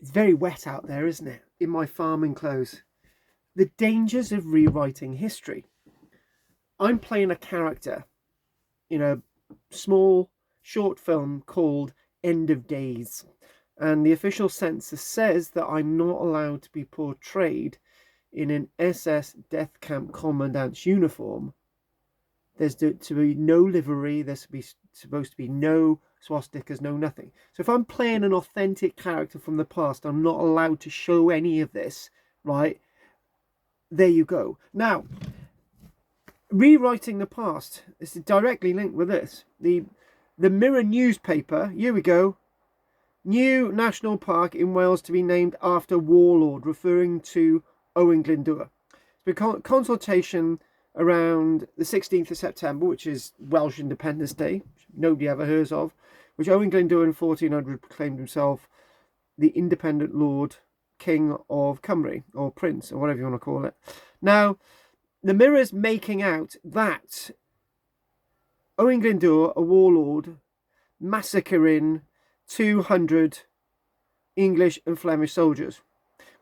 It's very wet out there, isn't it? In my farming clothes. The dangers of rewriting history. I'm playing a character in a small short film called End of Days. And the official census says that I'm not allowed to be portrayed in an SS death camp commandant's uniform. There's to be no livery, supposed to be no swastikas, no nothing. So if I'm playing an authentic character from the past, I'm not allowed to show any of this, right? There you go. Now, rewriting the past is directly linked with this. The Mirror newspaper, here we go. New national park in Wales to be named after warlord, referring to Owain Glyndwr. It's been consultation around the 16th of September, which is Welsh Independence Day, which nobody ever hears of, which Owain Glyndwr in 1400 proclaimed himself the independent lord, king of Cymru, or prince, or whatever you want to call it. Now, the Mirror's making out that Owain Glyndwr, a warlord, massacring 200 English and Flemish soldiers.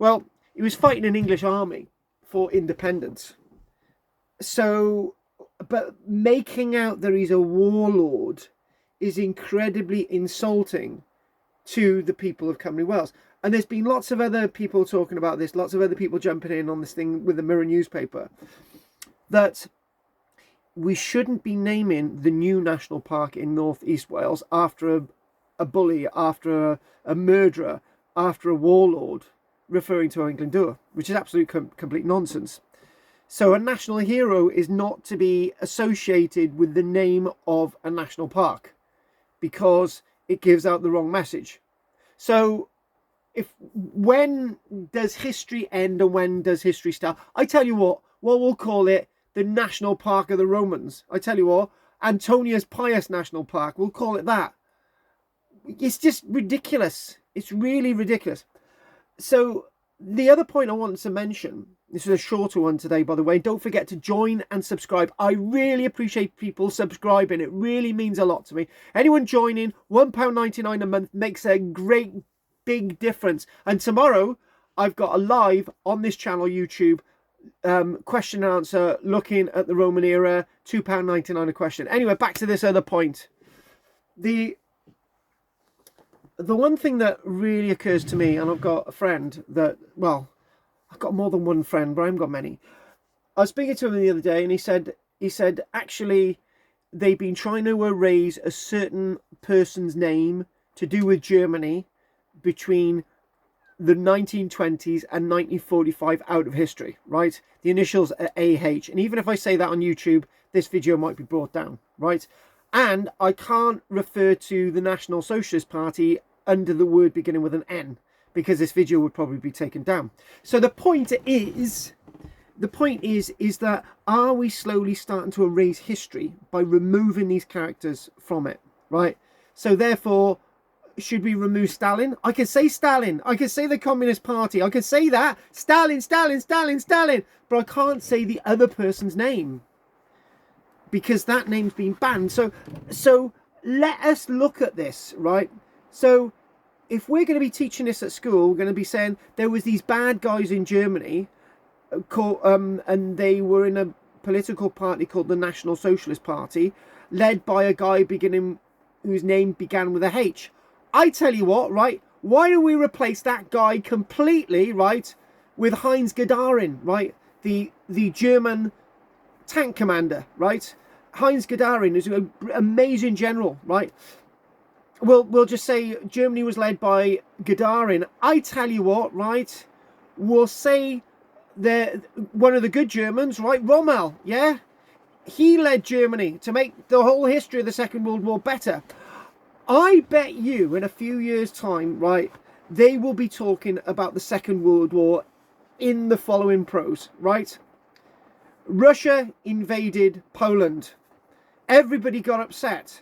Well, he was fighting an English army for independence. So, but making out that he's a warlord is incredibly insulting to the people of Cymru Wales. And there's been lots of other people talking about this, lots of other people jumping in on this thing with the Mirror newspaper, that we shouldn't be naming the new national park in North East Wales after a bully, after a murderer, after a warlord, referring to Owain Glyndwr, which is absolute complete nonsense. So a national hero is not to be associated with the name of a national park because it gives out the wrong message. So when does history end and when does history start? I tell you what, we'll call it the National Park of the Romans. I tell you what, Antonius Pius National Park, we'll call it that. It's just ridiculous. It's really ridiculous. So the other point I wanted to mention, this is a shorter one today, by the way. Don't forget to join and subscribe. I really appreciate people subscribing. It really means a lot to me. Anyone joining, £1.99 a month makes a great big difference. And tomorrow, I've got a live on this channel, YouTube, question and answer, looking at the Roman era, £2.99 a question. Anyway, back to this other point. The one thing that really occurs to me, and I've got a friend that, well, I've got more than one friend, but I haven't got many. I was speaking to him the other day, and he said actually they've been trying to erase a certain person's name to do with Germany between the 1920s and 1945 out of history, right? The initials are AH, and even if I say that on YouTube, this video might be brought down, right? And I can't refer to the National Socialist Party under the word beginning with an N, because this video would probably be taken down. So the point is that are we slowly starting to erase history by removing these characters from it, right? So therefore, should we remove Stalin? I can say Stalin. I can say the Communist Party. I can say that. Stalin, Stalin, Stalin, Stalin. But I can't say the other person's name, because that name's been banned. So let us look at this, right? So if we're going to be teaching this at school, we're going to be saying there was these bad guys in Germany, and they were in a political party called the National Socialist Party, led by a guy whose name began with a H. I tell you what, right? Why don't we replace that guy completely, right, with Heinz Gagarin, right? The German tank commander, right? Heinz Gagarin is an amazing general, right? We'll just say Germany was led by Gagarin. I tell you what, right? We'll say one of the good Germans, right? Rommel, yeah? He led Germany to make the whole history of the Second World War better. I bet you in a few years' time, right, they will be talking about the Second World War in the following prose, right? Russia invaded Poland. Everybody got upset.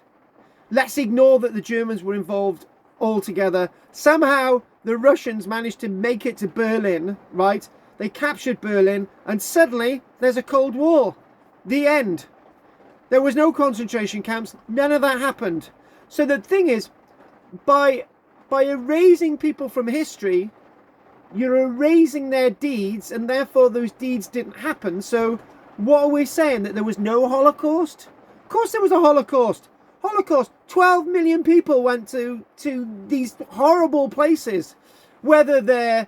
Let's ignore that the Germans were involved altogether. Somehow the Russians managed to make it to Berlin, right? They captured Berlin, and suddenly there's a Cold War. The end. There was no concentration camps. None of that happened. So the thing is, by by erasing people from history, you're erasing their deeds, and therefore those deeds didn't happen. So what are we saying? That there was no Holocaust? Of course there was a Holocaust. 12 million people went to these horrible places, whether they're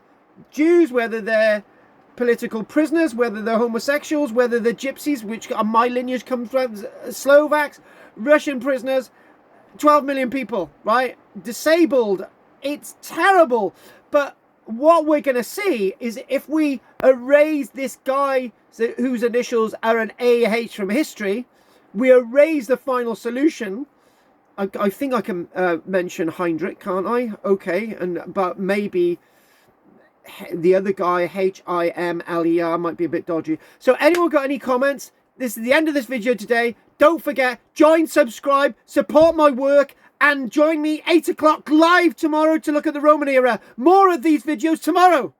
Jews, whether they're political prisoners, whether they're homosexuals, whether they're gypsies, which are my lineage comes from, Slovaks, Russian prisoners. 12 million people, right? Disabled. It's terrible. But what we're going to see is if we erase this guy whose initials are an AH from history, we erase the final solution. I think I can mention Heinrich, can't I? Okay, but maybe the other guy, Himler, might be a bit dodgy. So anyone got any comments? This is the end of this video today. Don't forget, join, subscribe, support my work, and join me 8 o'clock live tomorrow to look at the Roman era. More of these videos tomorrow.